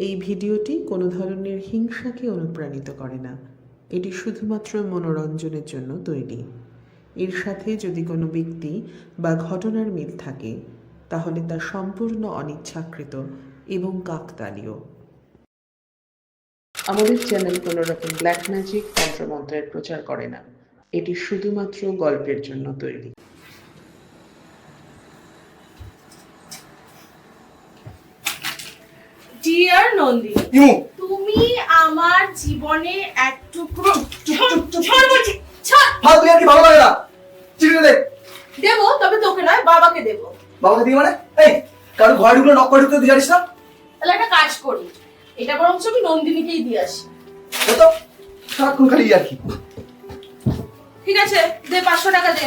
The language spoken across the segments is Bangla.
এই ভিডিওটি কোনো ধরনের হিংসাকে অনুপ্রাণিত করে না। এটি শুধুমাত্র মনোরঞ্জনের জন্য তৈরি। এর সাথে যদি কোনো ব্যক্তি বা ঘটনার মিল থাকে তাহলে তা সম্পূর্ণ অনিচ্ছাকৃত এবং কাকতালীয়। আমাদের চ্যানেল কোনো রকম ব্ল্যাক ম্যাজিক তন্ত্রমন্ত্রের প্রচার করে না। এটি শুধুমাত্র গল্পের জন্য তৈরি। ডিয়ার নন্দিনী, তুমি আমার জীবনে এক টুকরো দেবো, তবে তোকে নয়, বাবাকে দেবো। বাবাকে দিয়ে মানে এই কারো ঘরে ঢুকলে নক করে ঢুকতে জানিস না? তাহলে একটা কাজ করি, এটা বরঞ্চ আমি নন্দিনীকেই দিয়ে আসি। তো সারাক্ষণ খালি আর কি। ঠিক আছে, দে 500 টাকা দে।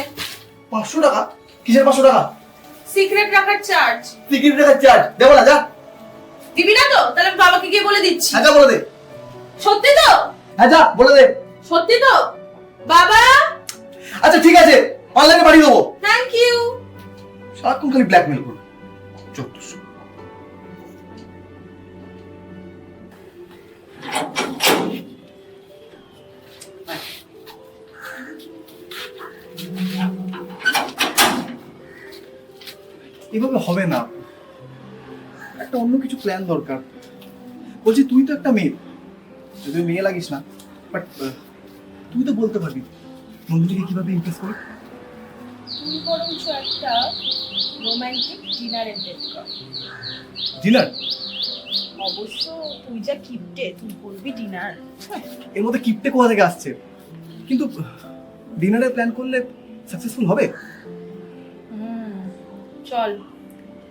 500 টাকা? কিসের 500 টাকা? সিক্রেট রাখার চার্জ। টিকিট রাখার চার্জ দেবো না, যা। দিবি না তো? তাহলে আমি বাবাকে গিয়ে বলে দিচ্ছি। হ্যাঁ, যা বলে দে। সত্যি তো? হ্যাঁ, যা বলে দে। সত্যি তো বাবা? আচ্ছা ঠিক আছে, অনলাইনে পাঠিয়ে দেবো। Thank you. সারাক্ষণ খালি ব্ল্যাকমেল করবে। চত্বর এভাবে হবে না, একটা অন্য কিছু প্ল্যান দরকার। বলছি তুই তো একটা মেয়ে, তুই মেয়ে লাগিস না, বাট তুই তো বলতে পারবি নন্দিনীকে কিভাবে ইমপ্রেস করি। তুই বরঞ্চ একটা রোমান্টিক ডিনারের ডেট কর। ডিনার? অবশ্য তুই যা কিপটে, তুই বলবি ডিনার। এর মধ্যে কিপটে কোথা থেকে আসছে? কিন্তু ডিনারের প্ল্যান করলে সাকসেসফুল হবে? চল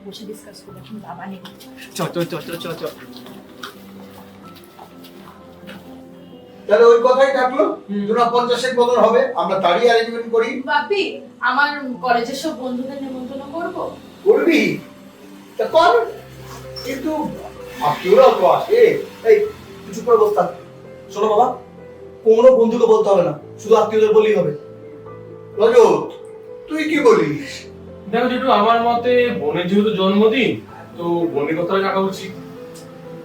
বসে ডিসকাস করি, এখন বাবা নেই। চল চল চল চল চল চল। তাহলে ওই কথাই থাকলো, 50 বদল হবে, আমরা তারই অ্যারেঞ্জমেন্ট করি। বাপি, আমার কলেজের সব বন্ধুদের নিমন্ত্রণ করব। করবি তা কর, কিন্তু আত্মীয়রাও তো আসে। এই কিছু করে বসতা। শোনো বাবা, কোনো বন্ধুকে বলতে হবে না, শুধু আত্মীয়দের বললেই হবে। রজত, তুই কি বলিস? দেখো যেটু, আমার মতে বোনের যেহেতু জন্মদিন, তো বোনের কথা রাখা উচিত।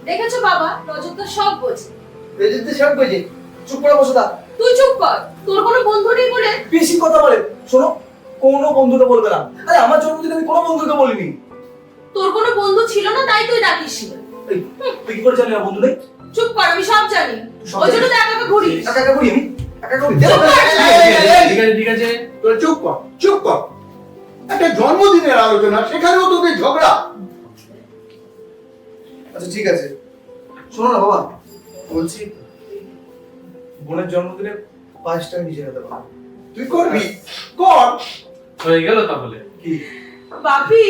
দেখেছো বাবা, রজত তো সব বোঝে। রেজিতে সব বুঝে, চুপ করে বসে থাক। তুই চুপ কর, তোর কোনো বন্ধু নেই বলে। বেশি কথা বলে। শোনো, কোনো বন্ধুকে বলবে না। আরে আমার জন্মদিনে আমি কোনো বন্ধুকে বলিনি। তোর কোনো বন্ধু ছিল না, তাই তুই ডাকিস না। এই তুই কি করে জানি না বন্ধু নেই? চুপ কর, আমি সব জানি। সব ওই জন্য তো একা একা ঘুরিস। একা একা করি আমি? একা একা করি? চুপ কর। ঠিক আছে ঠিক আছে, তোরা চুপ কর, চুপ কর। একটা জন্মদিনের আলোচনা, সেখানেও তোদের ঝগড়া। আচ্ছা ঠিক আছে, শোনো না বাবা, বলছি বোনের জন্মদিনে 5 টাকা নিচে খেতে পারবো। তুই করবি, কর। হয়ে গেল তাহলে। কি? বাপি,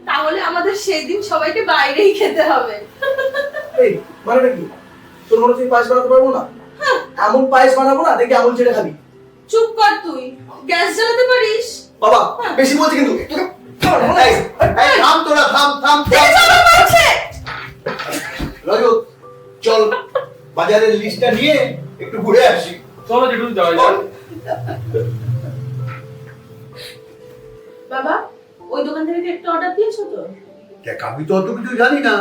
তাহলে আমাদের সেদিন সবাইকে বাইরেই খেতে হবে। এই মানে কি? তোর মনে হচ্ছে পায়েস বানাতে পারবো না? এমন পায়েস বানাবো না দেখি আঙুল ছেড়ে খাবি। চুপ কর তুই, গ্যাস জ্বালাতে পারিস? বাবা বেশি বলছি কিন্তু। এই, এই, থাম তোরা, থাম থাম থাম। দেখেছো আমার মারছে? রজত, চল বাজারের লিস্টটা নিয়ে একটু ঘুরে আসি। চলো যেটু যাওয়া যাক। বাবা, ওই দোকান থেকে একটা অর্ডার দিয়েছো তো? দেখ, আমি তো অত কিছু জানি না।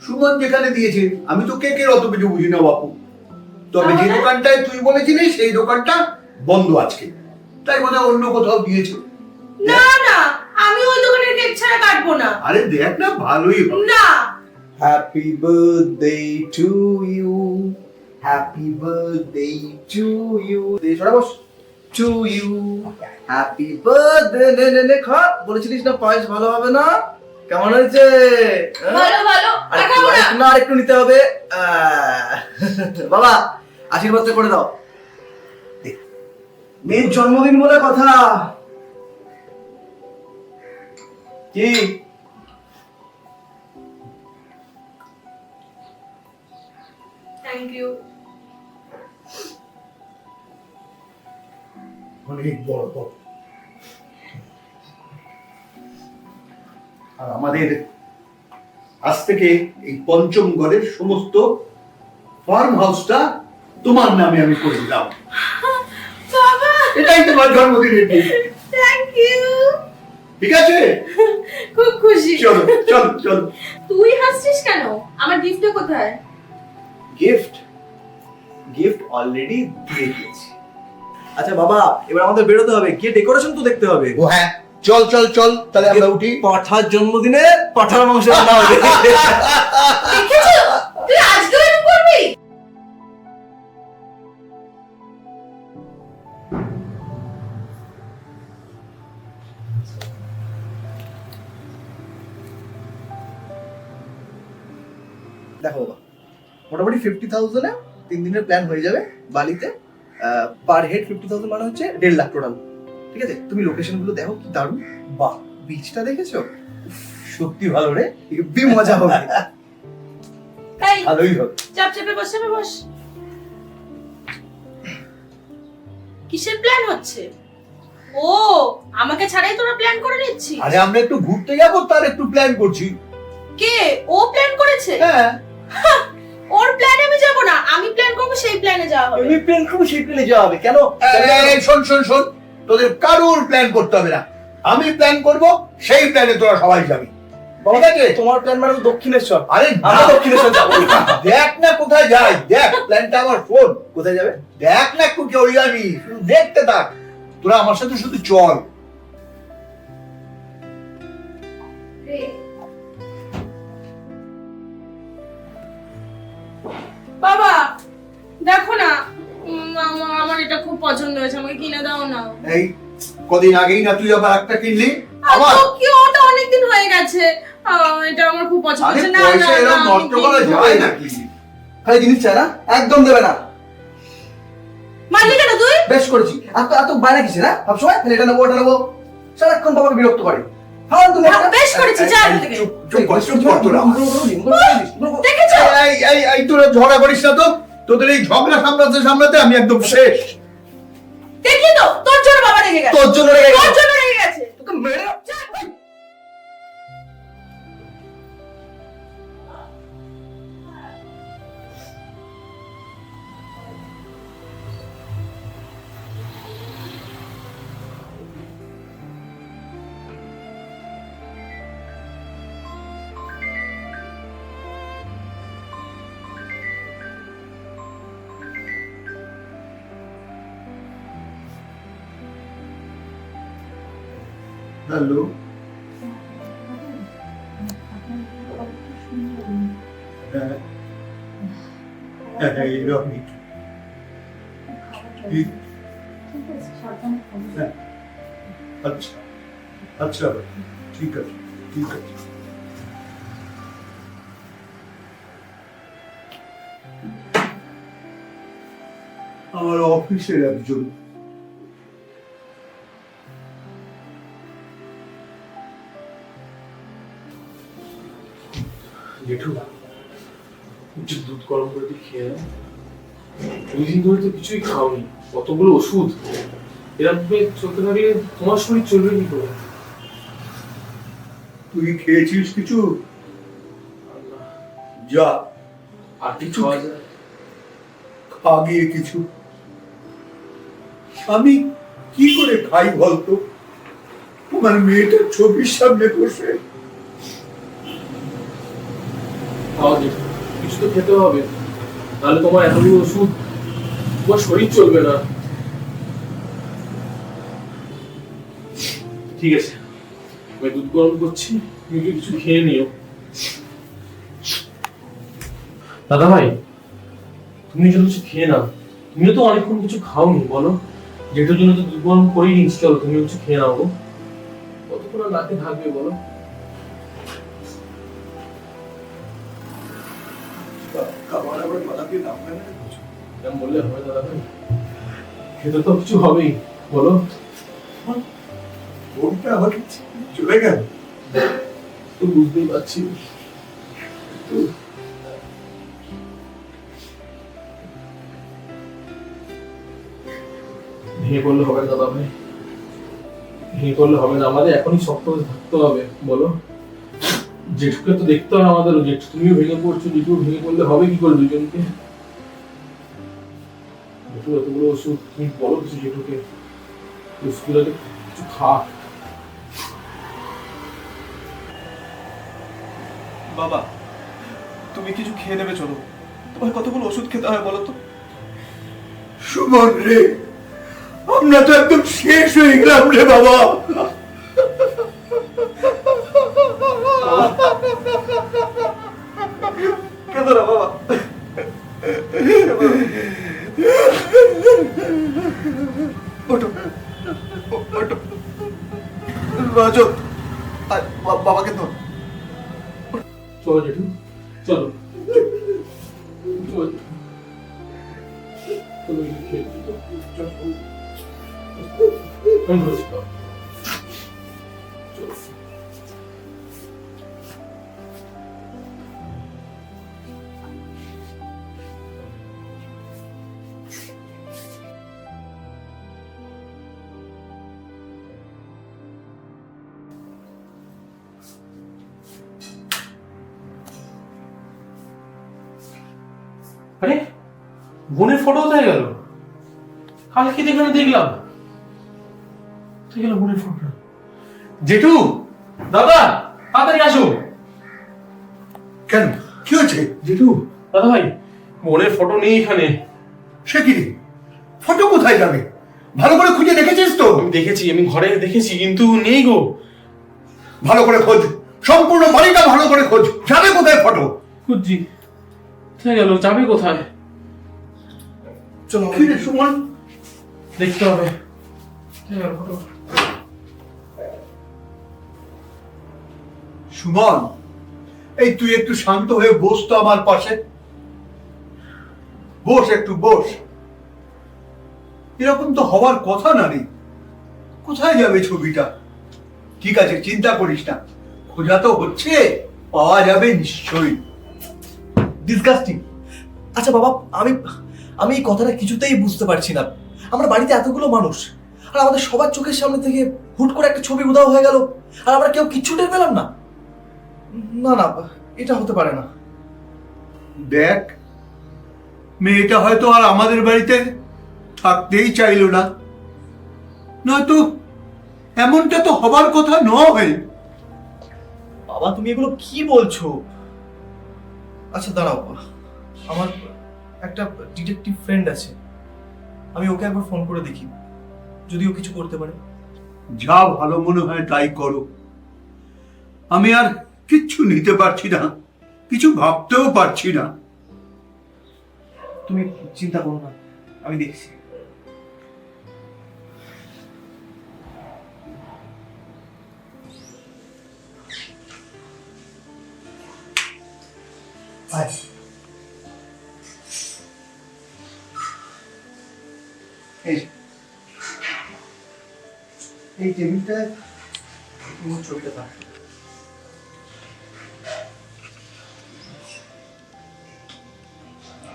সুমন যেখানে দিয়েছে, আমি তো কেকের অত কিছু বুঝি না বাপু। তবে যে তাহলে? দোকানটায় তুই বলেছিলি সেই দোকানটা বন্ধ আজকে, তাই মনে হয় অন্য কোথাও দিয়েছে। না না, আমি ওই দোকানের কেক ছাড়া কাটবো না। আরে দেখ না, ভালোই হবে। না। Happy birthday to you, happy birthday to you. সরা বস। To you, happy birthday. নে নে নে খা। বলেছিলিস না পায়েস ভালো হবে না? কেমন হয়েছে? ভালো ভালো, দেখাবো না। আরেকটু না, আরেকটু নিতে হবে। বাবা আশীর্বাদটা করে দাও। মেয়ের জন্মদিন বলে কথা। কি থ্যাংক ইউ। অনেক বড় বড়। আর আমাদের আজ থেকে এই পঞ্চমগড়ের সমস্ত ফার্ম হাউসটা তোমার নামে আমি করে দিলাম। বাবা, এটাই তোমার জন্মদিনের দিন। Thank you. ঠিক আছে? খুব খুশি। চলো চলো চলো। তুই হাসছিস কেন? আমার গিফটটা কোথায়? গিফট অলরেডি দিয়ে দিয়েছি। আচ্ছা বাবা, এবার আমাদের বেরোতে হবে, গিয়ে ডেকোরেশন তো দেখতে হবে। ও হ্যাঁ, চল চল চল, তাহলে আমরা উঠি। পাঠার জন্মদিনে পাঠার মাংস রান্না হবে। দেখেছো? তুই আজকেও এরকম করবি? দেখো বাবা, মোটামুটি 50,000-এ 3 দিনের প্ল্যান হয়ে যাবে বালিতে। পার হেড 50,000 মানে হচ্ছে 1.5 লাখ টোটাল। ঠিক আছে, তুমি লোকেশন গুলো দেখো কি দারুণ। বাহ, বিচটা দেখেছো? উফ, সত্যি ভালো রে, হেব্বি মজা হবে। তাই ভালোই হবে। চাপ চেপে বস, চেপে বস। কিসের প্ল্যান হচ্ছে? ও, আমাকে ছাড়াই তোরা প্ল্যান করে নিচ্ছিস? আরে আমরা একটু ঘুরতে যাবো, তার একটু প্ল্যান করছি। কে? ও প্ল্যান করেছে? হ্যাঁ, ওর প্ল্যানে আমি যাব না, আমি প্ল্যান করব, সেই প্ল্যানে যাওয়া হবে। তুমি প্ল্যান করো, সেই প্ল্যানে যাওয়া হবে। কেন? এই শোন শোন শোন, তোদের কারোর প্ল্যান করতে হবে না, আমি প্ল্যান করব, সেই প্ল্যানে তোরা সবাই যাবি। ঠিক আছে? তোমার প্ল্যান মানে তো দক্ষিণেশ্বর। আরে আমরা দক্ষিণেশ্বর যাবো। দেখ না কোথায় যাই, দেখ প্ল্যানটা আমার শোন। কোথায় যাবে? দেখ না একটু জড়ি, আমি শুধু দেখতে থাক, তোরা আমার সাথে শুধু চল। বাবা দেখো না, আমার এটা খুব পছন্দ হয়েছে, আমাকে কিনে দাও না। এই কদিন আগেই না তুই আবার একটা কিনলি আমার। তো কি, ওটা অনেকদিন হয়ে গেছে। এটা আমার খুব পছন্দ আরে হয়েছে। না না পয়সা এরকম না, নষ্ট আমি করা কিনবো। যায় নাকি? খালি জিনিস চাই না, একদম দেবে না। মানলি কেন তুই? বেশ করেছি। এত এত বাইরে কিসে না, সবসময় খালি এটা নেবো ওটা নেবো, সারাক্ষণ বাবাকে বিরক্ত করে। হ্যাঁ তুমি বেশ করেছি, যা এখান থেকে। চুপ কর, চুপ কর তোরা। দেখেছো? এই তোরা ঝগড়া করিস না তো, তোদের এই ঝগড়া সামলাতে সামলাতে আমি একদম শেষ। দেখি তো, তোর জন্য বাবা রেগে গেছে। তোর জন্য রেগে গেছে। তোর জন্য রেগে গেছে। তোকে মেরে যা, ভাই। হ্যালো, এইরকমই। আচ্ছা আচ্ছা, ঠিক আছে ঠিক আছে। আমার অফিসের একজন জেঠু, একটু দুধ গরম করে দিয়ে খেয়ে নাও। 2 দিন ধরে তো কিছুই খাওনি, কতগুলো ওষুধ, এরকম চলতে থাকলে তোমার শরীর চলবে কি করে? তুই খেয়েছিস কিছু? যা আর কি খাওয়া যায়? খা গিয়ে কিছু। আমি কি করে খাই বলতো, আমার মেয়েটার ছবির সামনে বসে? খাওয়া জেঠু, কিছু তো খেতে হবে, নাহলে তোমার এতগুলো ওষুধ, তোমার শরীর চলবে না। ঠিক আছে, আমি দুধ গরম করছি, তুমি কিছু খেয়ে নিও। দাদা ভাই, তুমি যদি কিছু খেয়ে নাও, তুমিও তো অনেকক্ষণ কিছু খাওনি, বলো। যেটার জন্য তো দুধ গরম করেই নিচ্ছি, চলো তুমি কিছু খেয়ে নাও গো। কতক্ষণ আর নাকে থাকবে বলো? খাবার আবার বানাতে না পারে না। এরকম বললে হবে দাদা ভাই? খেতে তো কিছু হবেই, বলো। ফোনটা আমার চলে গেল। তো বুঝতেই পারছি, তো ভেঙে পড়লে হবে না দাদা ভাই, ভেঙে পড়লে হবে না, আমাদের এখনই শক্ত হয়ে থাকতে হবে, বলো। জেঠুকে তো দেখতে হবে আমাদের, জেঠু তুমিও ভেঙে পড়ছো, জেঠু ভেঙে পড়লে হবে কি করে দুজনকে? জেঠু এতগুলো ওষুধ, তুমি বলো কিছু জেঠুকে, ওষুধগুলোকে কিছু খা। বাবা, তুমি কিছু খেয়ে নেবে, চলো। তোমার কতগুলো ওষুধ খেতে হয় বলো তো? সুমন রে, আমরা তো একদম শেষ হয়ে গেলাম রে বাবা। কেঁদো না বাবা। ওঠো, ওঠো। রজত, বাবাকে ধর। চলো জেঠু, চলো চলো চলো, একটু খেয়ে নিই তো। চলো। আমি ধরেছি, চলো। আরে বোনের ফটো কোথায় গেল? কালকে দেখলাম কোথায় গেল বোনের ফটো? জেঠু, দাদা, তাড়াতাড়ি আসো। কেন, কি হয়েছে? জেঠু, দাদা ভাই, বোনের ফটো নেই এখানে। সে কি রে, ফটো কোথায় যাবে? ভালো করে খুঁজে দেখেছিস তো? আমি ঘরে দেখেছি, কিন্তু নেই গো। ভালো করে খোঁজ, সম্পূর্ণ বাড়িটা ভালো করে খোঁজ। যাবে কোথায় ফটো? খুঁজছি, কোথায় গেল, যাবে কোথায়? চলো কি রে সুমন? দেখতে হবে। কোথায় গেল ফটো? সুমন, এই তুই একটু শান্ত হয়ে বস তো আমার পাশে। বস, একটু বস। এরকম তো হওয়ার কথা না রে। কোথায় যাবে ছবিটা? ঠিক আছে, চিন্তা করিস না, খোঁজা তো হচ্ছে, পাওয়া যাবে নিশ্চয়ই। ডিসগাস্টিং। আচ্ছা বাবা, আমি এই কথাটা কিছুতেই বুঝতে পারছি না। আমরা বাড়িতে এতগুলো মানুষ, আর আমাদের সবার চোখের সামনে থেকে হুট করে একটা ছবি উধাও হয়ে গেল, আর আমরা কেউ কিচ্ছু টের পেলাম না। না না, এটা হতে পারে না। দেখ, মেয়েটা হয়তো আর আমাদের বাড়িতে থাকতেই চাইলো না, নয়তো এমনটা তো হবার কথা নয়। বাবা, তুমি এগুলো কি বলছো? আচ্ছা দাঁড়াও, আমার একটা ডিটেকটিভ ফ্রেন্ড আছে, আমি ওকে একবার ফোন করে দেখি, যদি ও কিছু করতে পারে। যা ভালো মনে হয় তাই করো। আমি আর কিচ্ছু নিতে পারছি না, কিছু ভাবতেও পারছি না। তুমি চিন্তা করো না, আমি দেখছি। আয়। এই টেবিলটায় তোমার ছবিটা থাক।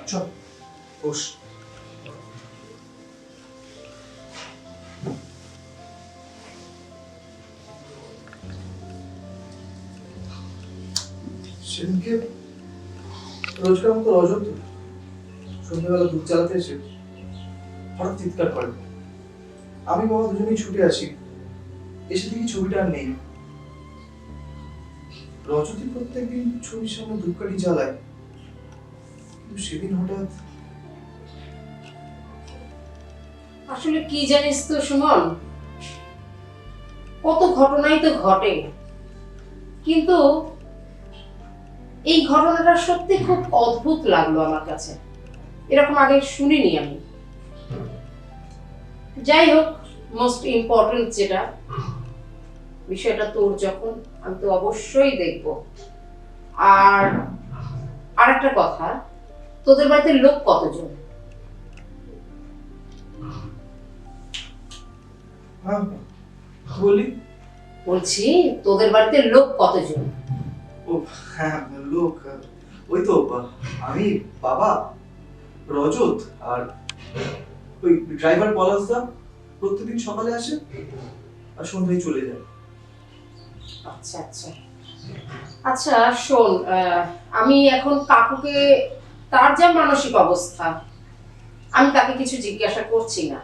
চল বস। সেদিনকে রোজকার মতো রজত সন্ধ্যাবেলা দুধ চালাতে এসে হঠাৎ চিৎকার করে। আমি বাবা দুজনেই ছুটে আসি, এসে দেখি ছবিটা আর নেই। রজতী প্রত্যেকদিন ছবির সামনে ধূপকাঠি জ্বালায়, কিন্তু সেদিন হঠাৎ। আসলে কি জানিস তো সুমন, কত ঘটনাই তো ঘটে, কিন্তু এই ঘটনাটা সত্যি খুব অদ্ভুত লাগলো আমার কাছে, এরকম আগে শুনিনি আমি। যাই হোক, মোস্ট ইম্পর্টেন্ট যেটা বিষয়টা তোর যখন, আমি তো অবশ্যই দেখব। আর আরেকটা কথা, তোদের বাড়িতে লোক কতজন? হ্যাঁ বলি। বলছি তোদের বাড়িতে লোক কতজন? ও হ্যাঁ, লোক ওই তো আমি, বাবা, রজত, আর ওই ড্রাইভার পলাশদা প্রত্যেকদিন সকালে আসে আর সন্ধ্যায় চলে যায়। আচ্ছা আচ্ছা আচ্ছা, শোন, আমি এখন কাকুকে, তার যা মানসিক অবস্থা, আমি তাকে কিছু জিজ্ঞাসা করছি না।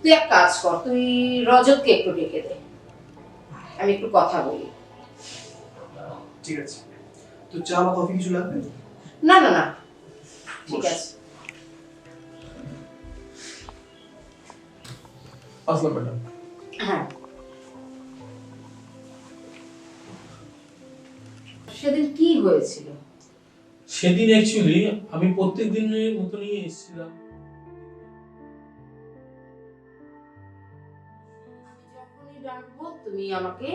তুই এক কাজ কর, তুই রজতকে একটু ডেকে দে, আমি একটু কথা বলি। ঠিক আছে। তো চা বা কফি কিছু লাগবে? না না না, ঠিক আছে। আসলাম ম্যাডাম। হ্যাঁ, সেদিন কি হয়েছিল? সেদিন অ্যাকচুয়ালি আমি প্রত্যেক দিনের মতনই এসেছিলাম। যখনই ডাকবো তুমি আমাকে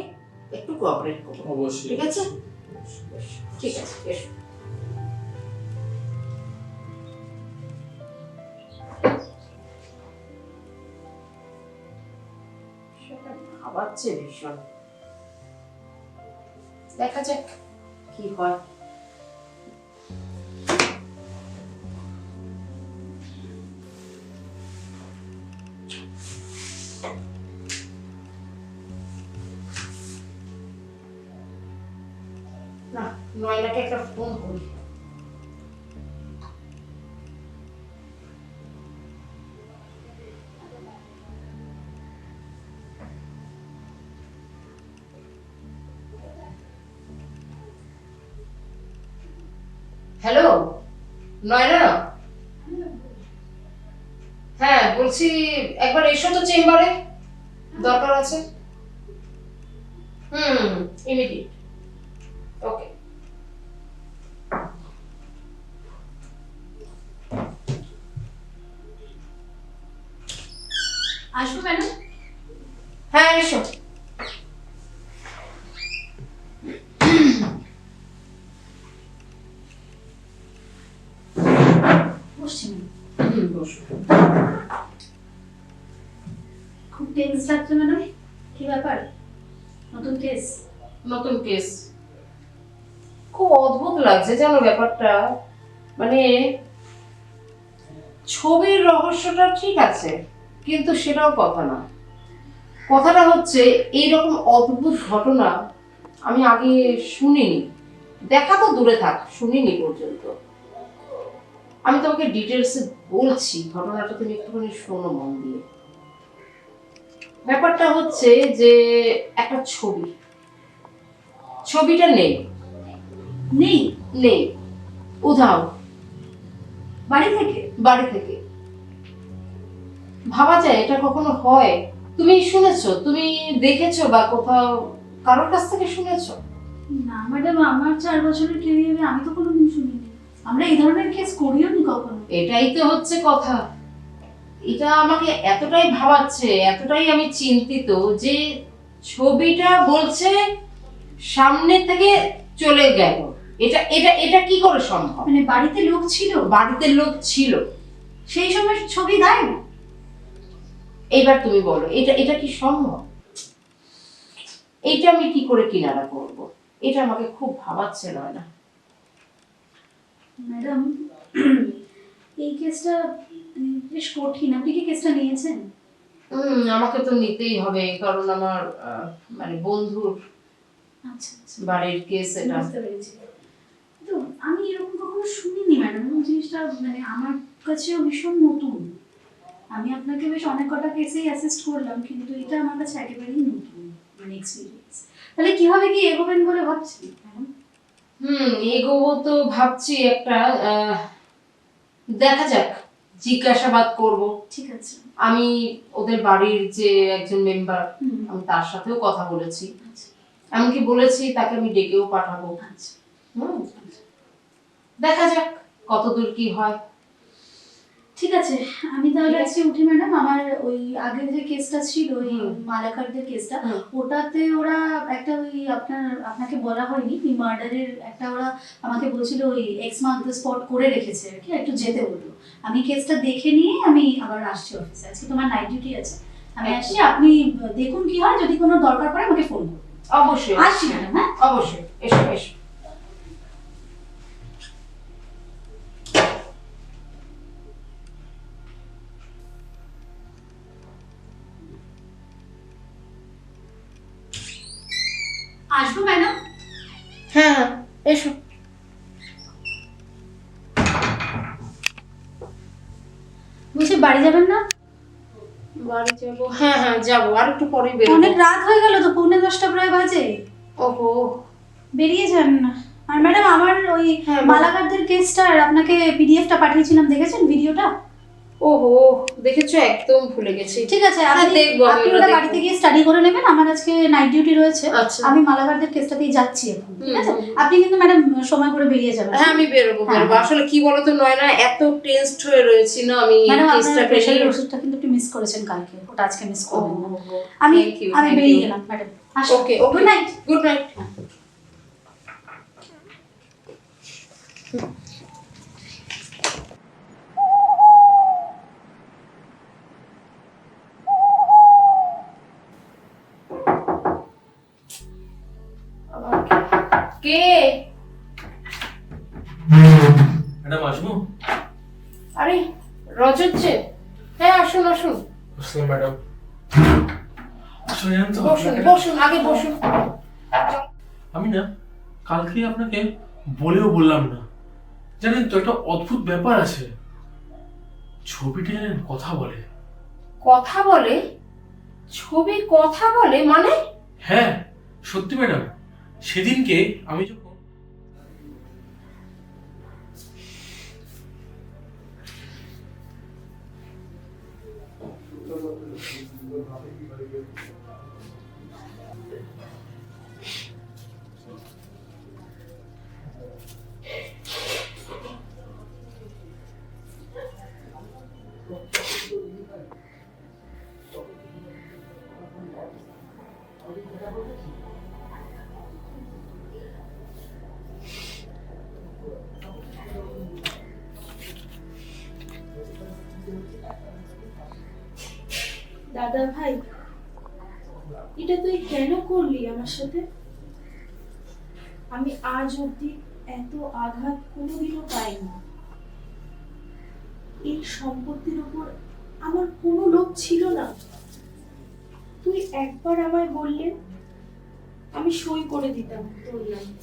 একটু কোঅপারেট করো, অবশ্যই। ঠিক আছে? ঠিক আছে, এসো। সেটা ভাবাচ্ছে ভীষণ, দেখা যাক কি হয়। না, নয়নাকে একটা ফোন করি। হ্যালো নয়না, হ্যাঁ বলছি একবার এসো তো চেম্বারে, দরকার আছে। ইমিডিয়েট। ওকে। আসবো ম্যাডাম? হ্যাঁ এসো। বসছি ম্যাডাম। বসো। খুব টেন্স লাগছে ম্যাডাম, কি ব্যাপার? নতুন কেস? নতুন কেস, খুব অদ্ভুত লাগছে জানো ব্যাপারটা। মানে ছবির রহস্যটা ঠিক আছে, কিন্তু সেটাও কথা না। কথাটা হচ্ছে এইরকম অদ্ভুত ঘটনা আমি আগে শুনিনি, দেখা তো দূরে থাক, শুনিনি পর্যন্ত। আমি তোমাকে ডিটেলসে বলছি ঘটনাটা, তুমি একটুখানি শোনো মন দিয়ে। ব্যাপারটা হচ্ছে যে একটা ছবিটা নেই নেই? নেই, উধাও, বাড়ি থেকে? বাড়ি থেকে। ভাবা যায় এটা কখনো হয়? তুমি শুনেছো, তুমি দেখেছো বা কোথাও কারোর কাছ থেকে শুনেছো? না ম্যাডাম, আমার 4 বছরের ক্যারিয়ারে আমি তো কোনোদিন শুনিনি। আমরা এই ধরনের কেস করিও নি কখনো। এটাই তো হচ্ছে কথা। এটা আমাকে এতটাই ভাবাচ্ছে, এতটাই আমি চিন্তিত যে ছবিটা বলছে সামনে থেকে চলে গেল। এটা এটা এটা কি করে সম্ভব? মানে বাড়িতে লোক ছিল? বাড়িতে লোক ছিল, সেই সময় ছবি দেয় না? এইবার তুমি বলো এটা এটা কি সম্ভব? এইটা আমি কি করে কিনারা করব? এটা আমাকে খুব ভাবাচ্ছে নয়না। ম্যাডাম এই কেসটা বেশ কঠিন, আপনি কি কেসটা নিয়েছেন? আমাকে তো নিতেই হবে, কারণ আমার মানে বন্ধুর আচ্ছা আচ্ছা, বাড়ির কেস এটা। বুঝতে পেরেছি। তো আমি এরকম কখনো শুনিনি ম্যাডাম, জিনিসটা মানে আমার কাছেও ভীষণ নতুন। আমি আপনাকে বেশ অনেক কটা কেসেই অ্যাসিস্ট করলাম, কিন্তু এটা আমার কাছে একেবারেই নতুন মানে এক্সপিরিয়েন্স। তাহলে কিভাবে কি এগোবেন বলে ভাবছেন ম্যাডাম? এগোবো তো ভাবছি একটা, দেখা যাক, জিজ্ঞাসাবাদ করব। ঠিক আছে। আমি ওদের বাড়ির যে একজন মেম্বার, হুম, আমি তার সাথেও কথা বলেছি, আচ্ছা এমনকি বলেছি তাকে আমি ডেকেও পাঠাবো। আচ্ছা। দেখা যাক কতদূর কি হয়। ঠিক আছে, আমি তাহলে ঠিক আছে। আজকে উঠি ম্যাডাম। আমার ওই আগের যে কেসটা ছিল, ওই হুম। মালাকারদের কেসটা, হুম। ওটাতে ওরা একটা ওই আপনাকে বলা হয়নি, ওই মার্ডারের একটা ওরা আমাকে বলছিল ওই এক্স মার্ক দ্য স্পট করে রেখেছে আর কি, একটু যেতে হলো। আমি কেসটা দেখে নিয়ে আমি আবার আসছি অফিসে, আজকে তোমার নাইট ডিউটি আছে, আমি আসছি। আপনি দেখুন কি হয়, যদি কোনো দরকার পড়ে আমাকে ফোন করুন। অবশ্যই আসছি ম্যাডাম। হ্যাঁ, অবশ্যই, এসো এসো। আসবো ম্যাডাম? হ্যাঁ এসো। বলছি বাড়ি যাবেন না? বাড়ি যাবো, হ্যাঁ হ্যাঁ যাবো, আর একটু পরে বেরোবো। অনেক রাত হয়ে গেল তো, 9:45 প্রায় বাজে। ওহো, বেরিয়ে যান না, আর ম্যাডাম আমার ওই হ্যাঁ, মালাকারদের কেসটার আপনাকে পিডিএফটা পাঠিয়েছিলাম, দেখেছেন ভিডিওটা? ওহো, দেখেছো, একদম ভুলে গেছি। ঠিক আছে, হ্যাঁ, আপনি দেখবো, আমি আপনি ওটা ওটা দেখবো। বাড়িতে গিয়ে স্টাডি করে নেবেন। আমার আজকে নাইট ডিউটি রয়েছে, আচ্ছা। আমি মালাকারদের কেসটাতেই যাচ্ছি এখন, ঠিক আছে? হুম। আপনি কিন্তু ম্যাডাম সময় করে বেরিয়ে যাবেন। হ্যাঁ, আমি বেরোবো। হ্যাঁ। আসলে কি বলতো নয়না, এত টেনসড হয়ে রয়েছি না আমি ম্যাডাম কেসটা আপনার প্রেশারের ওষুধটা কিন্তু একটু মিস করেছেন কালকে, ওটা আজকে মিস করবেন না। আমি বেরিয়ে গেলাম madam. Okay, good night. Good night. কে? ম্যাডাম আসবো? আরে রজত যে, হ্যাঁ আসুন আসুন, আসসালাম ম্যাডাম। আসলে জানেন তো, বসুন আপনাকে- বসুন, আগে বসুন। আমি না কালকে আপনাকে বলেও বললাম না, জানেন তো একটা অদ্ভুত ব্যাপার আছে। ছবিটা জানেন কথা বলে। কথা বলে? ছবি কথা বলে মানে? হ্যাঁ সত্যি ম্যাডাম, সেদিনকে আমি যখন দাদা ভাই, এটা তুই কেন করলি আমার সাথে? আমি আজ অবধি এত আঘাত কোনোদিনও পাইনি। এই সম্পত্তির উপর আমার কোনো লোভ ছিল না। তুই একবার আমায় বললে আমি সই করে দিতাম তোর নামে।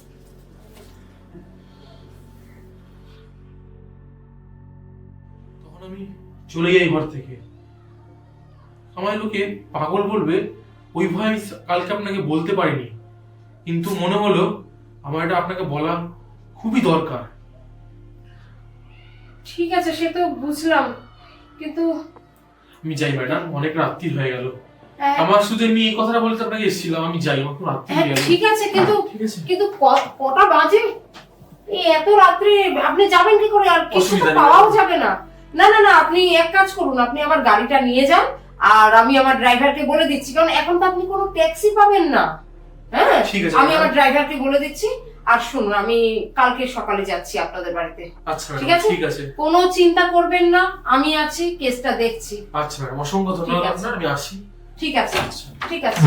তখন আমি চলে যাই ঘর থেকে। আমার লোকে পাগল বলবে, ওই ভয় আমি কালকে আপনাকে বলতে পারিনি, কিন্তু মনে হলো আমার এটা আপনাকে বলা খুবই দরকার। ঠিক আছে, সে তো বুঝলাম, কিন্তু আমি যাই ম্যাডাম, অনেক রাত্রি হয়ে গেল। হ্যাঁ, আমার শুধু আমি এই কথাটা বলতে আপনাকে এসেছিলাম, আমি যাই, আমার খুব রাত্রি হ্যাঁ হয়ে গেল। ঠিক আছে, কিন্তু ঠিক আছে, কিন্তু কটা বাজে? এই এত রাত্রে আপনি যাবেন কি করে? আর কিছু অসুবিধা তো নেই। পাওয়াও যাবে না। না না না, আপনি এক কাজ করুন, আপনি আমার গাড়িটা নিয়ে যান, আর আমি আমার ড্রাইভারকে বলে দিচ্ছি, কারণ এখন তো আপনি কোনো ট্যাক্সি পাবেন না। হ্যাঁ, ঠিক আছে, আমি ম্যাডাম। আমার ড্রাইভারকে বলে দিচ্ছি। আর শুনুন, আমি কালকে সকালে যাচ্ছি আপনাদের বাড়িতে। আচ্ছা ঠিক ম্যাডাম, আছে? ঠিক আছে। কোনো চিন্তা করবেন না, আমি আছি, কেসটা দেখছি। আচ্ছা ম্যাডাম, অসংখ্য ধন্যবাদ ঠিক আছে। আপনার, আমি আসি। ঠিক আছে, আচ্ছা। ঠিক আছে।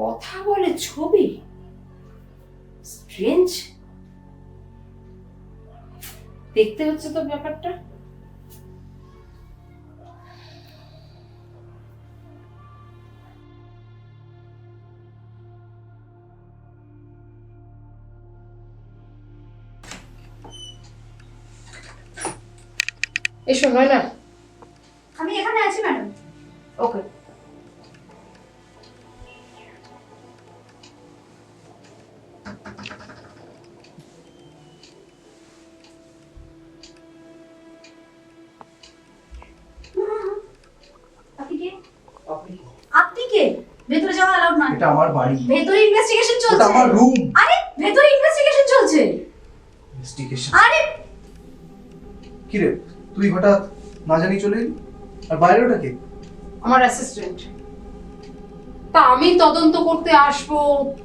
কথা বলে ছবি, স্ট্রেঞ্জ দেখতে হচ্ছে তো ব্যাপারটা। এসো হয় না? আমি এখানে আছি ম্যাডাম। ওকে। আপনি কে? আপনি কে? ভেতরে যাওয়া অ্যালাউড না। এটা আমার বাড়ি, ভেতরে ইনভেস্টিগেশন ওটা চলছে। আমার রুম। আরে ভেতরে ইনভেস্টিগেশন চলছে। ইনভেস্টিগেশন? আরে কি রে, তুই হঠাৎ না জানি চলে এলি? আর বাইরে ওটা কে? আমার অ্যাসিস্ট্যান্ট। তা আমি তদন্ত করতে আসবো,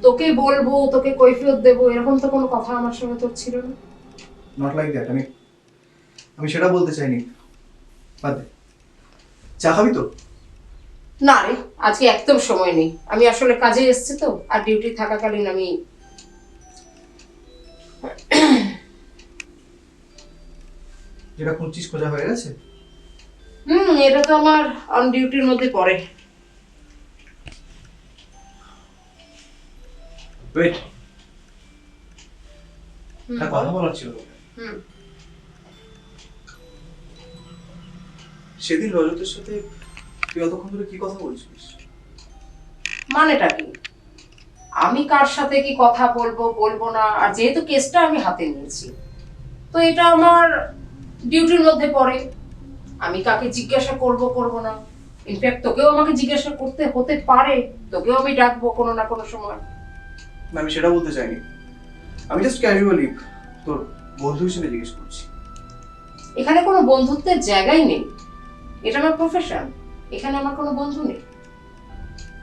তোকে বলবো, তোকে কৈফিয়ত দেবো, এরকম তো কোনো কথা আমার সঙ্গে তোর ছিল না। Not like that. আমি সেটা বলতে চাইনি। বাদ দে। চা খাবি তো? না রে, আজকে একদম সময় নেই, আমি আসলে কাজে এসেছি তো, আর ডিউটি থাকাকালীন আমি যেটা খুঁজছিস খোঁজা হয়ে গেছে? এটা তো আমার অন ডিউটির মধ্যে পড়ে। ওয়েট, একটা কথা বলার ছিল তোকে। হুম। সেদিন রজতের সাথে তুই এতক্ষণ ধরে কি কথা বলছিস? মানেটা কি? আমি কার সাথে কি কথা বলবো বলবো না, আর যেহেতু কেসটা আমি হাতে নিয়েছি, তো এটা আমার ডিউটির মধ্যে পড়ে। আমি কাকে জিজ্ঞাসা করব করব না, ইনফ্যাক্ট তোকেও আমাকে জিজ্ঞাসা করতে হতে পারে, তোকেও আমি ডাকবো কোনো না কোনো সময়। না, আমি সেটা বলতে চাইনি, আমি জাস্ট ক্যাজুয়ালি তোর বন্ধু হিসেবে জিজ্ঞেস করছি। এখানে কোনো বন্ধুত্বের জায়গাই নেই, এটা আমার প্রফেশন, এখানে আমার কোনো বন্ধু নেই।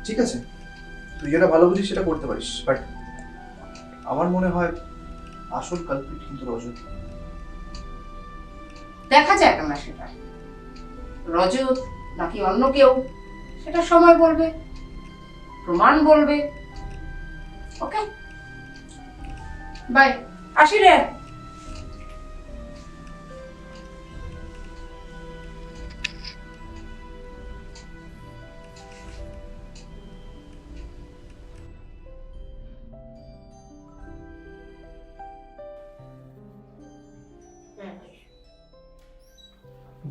ঠিক আছে, তুই যেটা ভালো বুঝিস সেটা করতে পারিস, বাট আমার মনে হয় আসল কালপ্রিট কিন্তু রজত। দেখা যাক না সেটা রজত নাকি অন্য কেউ, সেটা সময় বলবে, প্রমাণ বলবে। ওকে, বাই, আসি রে।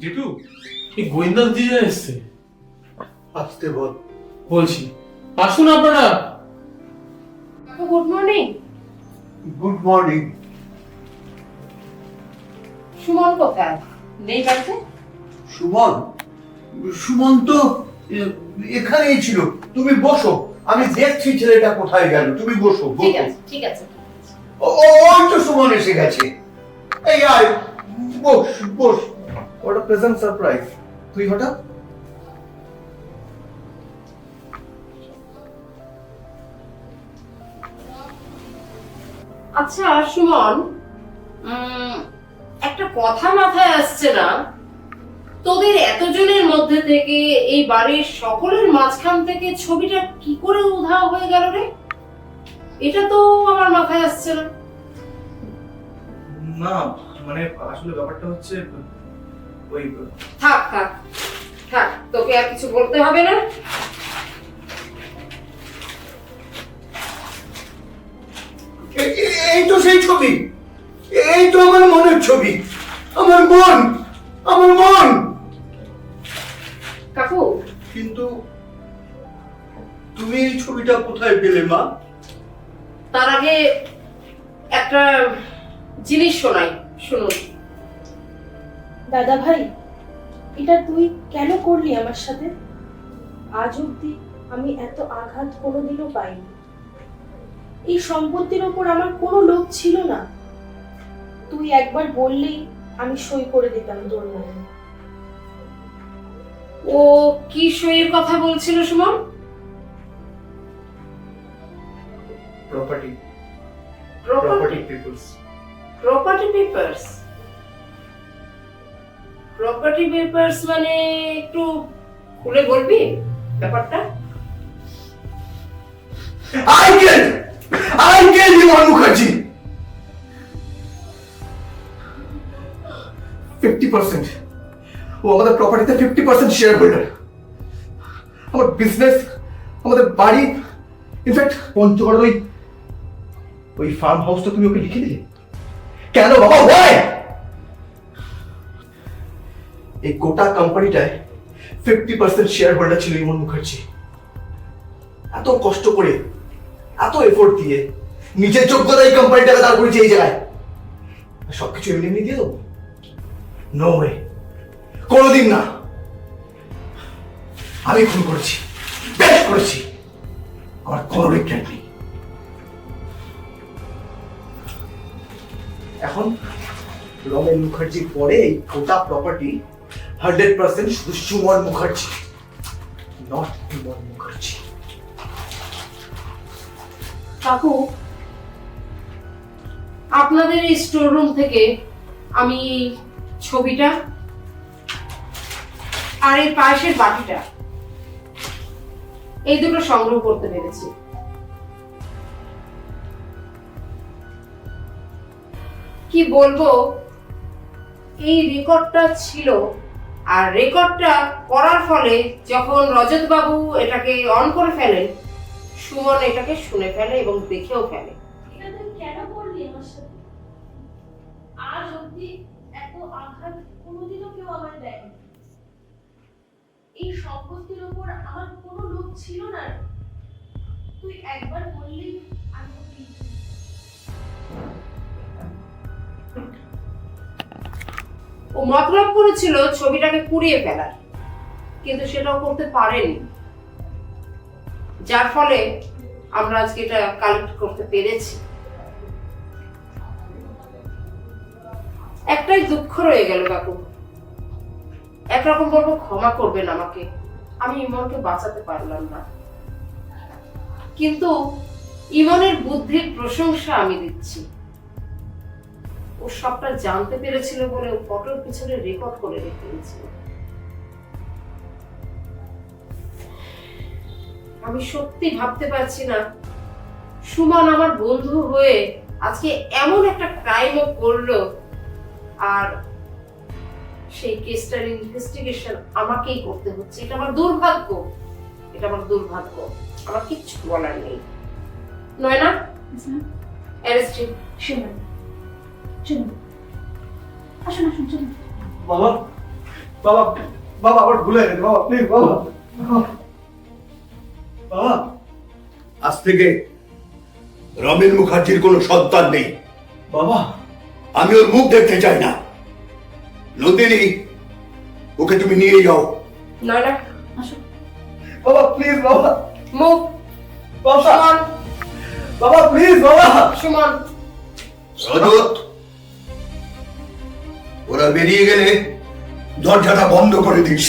জেঠু, এই গোয়েন্দা দিয়ে এসছে। আসতে বল। বলছি আসুন আপনারা। Good morning. Good morning. Suman কোথায়? নেই বাড়িতে? সুমন, সুমন তো এখানেই ছিল। তুমি বসো, আমি দেখছি ছেলেটা কোথায় গেল। তুমি বসো, ঠিক বসো। আছে ঠিক আছে। ওই তো সুমন এসে গেছে। এই আয়, বস বস। হোয়াট আ প্লেজেন্ট সারপ্রাইজ, তুই হঠাৎ। আচ্ছা সুমন, একটা কথা মাথায় আসছে না, তোদের এতজনের মধ্যে থেকে এই বাড়ির সকলের মাঝখান থেকে ছবিটা কি করে উধাও হয়ে গেল রে? এটা তো আমার মাথায় আসছে না। না মানে আসলে ব্যাপারটা হচ্ছে ওই থাক থাক থাক, তোকে আর কিছু বলতে হবে না। এই তো সেই ছবি, এই তো আমার মনের ছবি। আমার মন, আমার মন। কাকু, কিন্তু তুমি এই ছবিটা কোথায় পেলে মা? তার আগে একটা জিনিস শোনাই, শুনুন। দাদা ভাই, এটা তুই কেন করলি আমার সাথে? আজ অব্দি আমি এত আঘাত কোনোদিনও পাইনি। এই সম্পত্তির ওপর আমার কোনো লোভ ছিল না। তুই একবার বললেই আমি সই করে দিতাম তোর নামে। ও কি সইয়ের কথা বলছিল Suman? Property property papers. Property papers? Property papers মানে একটু খুলে বলবি ব্যাপারটা? I kill you, Manu Mukherjee. 50%, ও আমাদের প্রপার্টিতে 50% শেয়ার হোল্ডার। আমার বিজনেস, আমাদের বাড়ি, ইনফ্যাক্ট পঞ্চগড়ের ওই ফার্ম হাউসটা তুমি ওকে লিখে দিলে কেন বাবা? ওয়াই? এই গোটা কোম্পানিটায় 50% শেয়ার হোল্ডার ছিল ইমন মুখার্জি। এত কষ্ট করে, এত এফোর্ট দিয়ে নিজের যোগ্যতায় কোম্পানিটাকে দাঁড় করেছে এই জায়গায়, সবকিছু এমনি এমনি দিয়ে দেবো? নো ওয়ে, কোনোদিন না। আমি খুন করেছি, বেশ করেছি, আমার কোনো রিগ্রেট নেই। এখন রমেন মুখার্জির পরে এই গোটা প্রপার্টি 100% শুধু সুমন মুখার্জি, নট ইমন মুখার্জি। কাকু, আপনাদের এই স্টোর রুম থেকে আমি ছবিটা আর এই পায়েসের বাটিটা, এই দুটো সংগ্রহ করতে পেরেছি। কি বলবো, এই রেকর্ডটা ছিল, আর রেকর্ডটা করার ফলে যখন রজত বাবু এটাকে অন করে ফেলেন, সুমন এটাকে শুনে ফেলে এবং দেখেও ফেলে। এটা তুই কেন করলি আমার সাথে? আজ অব্দি এত আঘাত কোনোদিনও কেউ আমার দেয়নি। এই সম্পত্তির ওপর আমার কোনো লোভ ছিল না। তুই একবার বললি আমি ওকে ও মতলব করেছিল ছবিটাকে পুড়িয়ে ফেলার, কিন্তু সেটাও করতে পারেনি, যার ফলে আমরা আজকে এটা কালেক্ট করতে পেরেছি। একটাই দুঃখ রয়ে গেল কাকু, একরকম বলবো ক্ষমা করবেন আমাকে, আমি ইমনকে বাঁচাতে পারলাম না, কিন্তু ইমনের বুদ্ধির প্রশংসা আমি দিচ্ছি। ও সবটা জানতে পেরেছিল বলে ও ফটোর পিছনে রেকর্ড করে রেখে দিয়েছিল। আমি সত্যি ভাবতে পারছি না সুমন আমার বন্ধু হয়ে আজকে এমন একটা ক্রাইমও করলো, আর সেই কেসটার ইনভেস্টিগেশন আমাকেই করতে হচ্ছে। এটা আমার দুর্ভাগ্য, এটা আমার দুর্ভাগ্য, আমার কিচ্ছু বলার নেই। নয় না অ্যারেস্টিং শুনুন চলুন, আসুন আসুন চলুন। বাবা বাবা বাবা আবার ভুলে গেছে বাবা, প্লিজ বাবা বাবা। আজ থেকে রমেন মুখার্জির কোনো সন্তান নেই। বাবা আমি ওর মুখ দেখতে চাই না। নন্দিনী, ওকে তুমি নিয়ে যাও। নয় না আসুন। বাবা প্লিজ বাবা মুভ বাবা সুমন, বাবা প্লিজ বাবা। সুমন। রজত, ওরা বেরিয়ে গেলে দরজাটা বন্ধ করে দিস।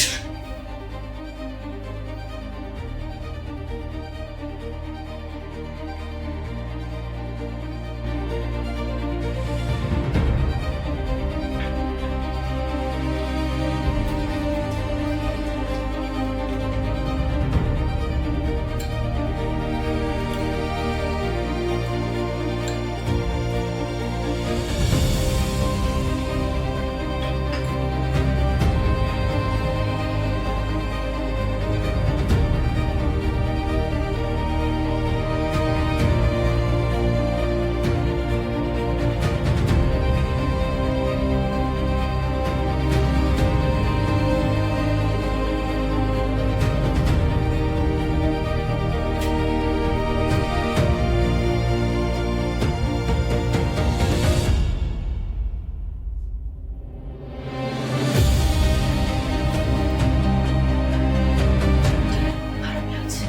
খারাপ লাগছে।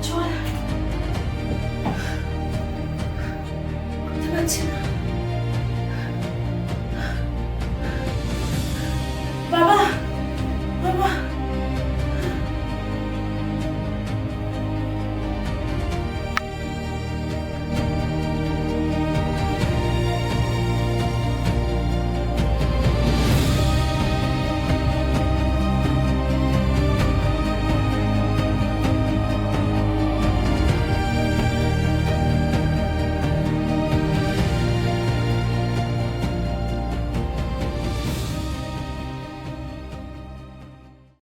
চল, করতে পারছি না।